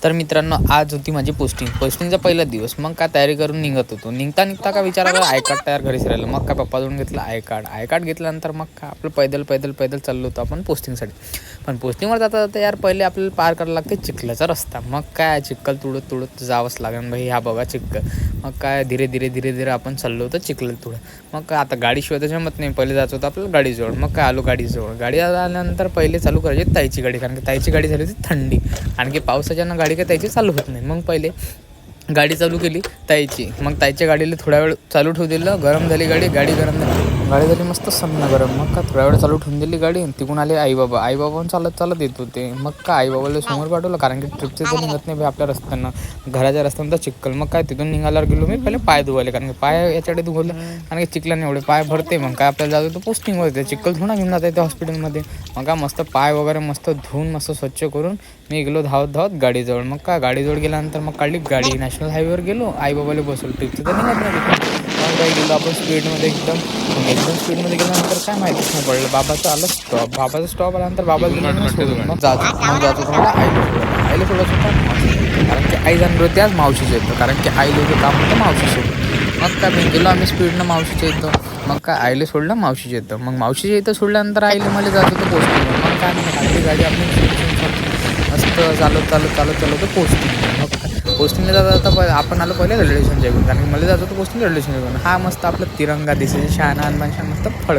तर मित्रांनो, आज होती माझी पोस्टिंगचा पहिला दिवस. मग काय तयारी करून निघत होतो. निघता काय विचार आला, आय कार्ड तयार घरीच राहिलं. मग काय पप्पाजवळून घेतलं आय कार्ड घेतल्यानंतर मग काय आपलं पैदल चाललो होतो आपण पोस्टिंगसाठी. पण पोस्टिंगवर जाता जाता यार पहिले आपल्याला पार करायला लागते चिखलाचा रस्ता. मग काय चिखल तुडत जावंच लागेल भाई. ह्या बघा चिखल. मग काय धीरे आपण चाललो होतो चिखल मग काय आता गाडीशिवाय तर जमत नाही. पहिले जायचं होतं आपल्याला गाडीजवळ. मग काय आलो गाडीजवळ. गाडी आल्यानंतर पहिले चालू करायची ताईची गाडी, कारण की ताईची गाडी झाली होती थंडी. आणखी पावसाच्यानं गाडी काय ताईची चालू होत नाही. मग पहिले गाडी चालू केली ताईची. मग ताईच्या गाडीला थोडा वेळ चालू ठेवू दिलं. गरम झाली गाडी गरम झाली मस्त सन्न गरम. मग का थोडा वेळ चालू ठेवून दिली गाडी. तिकडून आले आईबाबा चालत येत होते. मग काय आईबाबाला समोर पाठवलं, कारण की ट्रिपचे तर निघत नाही आपल्या रस्त्यानं, घराच्या रस्त्यानं तर चिखल. मग काय तिथून निघाल्यावर गेलो मी पहिले पाय धुवाले, कारण की पाय याच्याकडे धुवलं आणि चिखलाने एवढे पाय भरते. मग काय आपल्याला जातो पोस्टिंग होते, चिखल थोडा घेऊन जाता येते हॉस्पिटलमध्ये. मग काय मस्त पाय वगैरे मस्त धुवून मस्त स्वच्छ करून मी गेलो धावत गाडीजवळ. मग काय गाडीजवळ गेल्यानंतर मग काढली गाडी, नॅशनल हायवेवर गेलो. आईबाबाला बसवलं. ट्रिपचं तर निघत नाही तिथून. मग काय गेलो आपण स्पीडमध्ये एकदम स्पीडमध्ये गेल्यानंतर काय माहितीच नाही पडलं. बाबाचं स्टॉप आल्यानंतर बाबा गेलो सोडून. मग जातो तुम्हाला आईला सोडत होता, कारण की आई जाणार होती आज मावशीच्या येतं, कारण की आईला जे काम होतं मावशीसोबत. मग काय मी गेलो आम्ही स्पीडनं मावशीच्या येतं. मग काय आईला सोडलं मावशीच्या येतं. मग मावशीच्या येतं सोडल्यानंतर आईला मला जात होतं पोस्टिंग. मग काय नाही गाडी आपली मस्त चालत पोस्टिंग. मग पोस्टिंगला जाता आपण आलो पहिले रेल्वे स्टेशनच्या घेऊन, कारण की मला जात होतं पोस्टिंग रेल्वे स्टेशन घेऊन. हा मस्त आपलं तिरंगा दिसायचे शहाणा मस्त फळ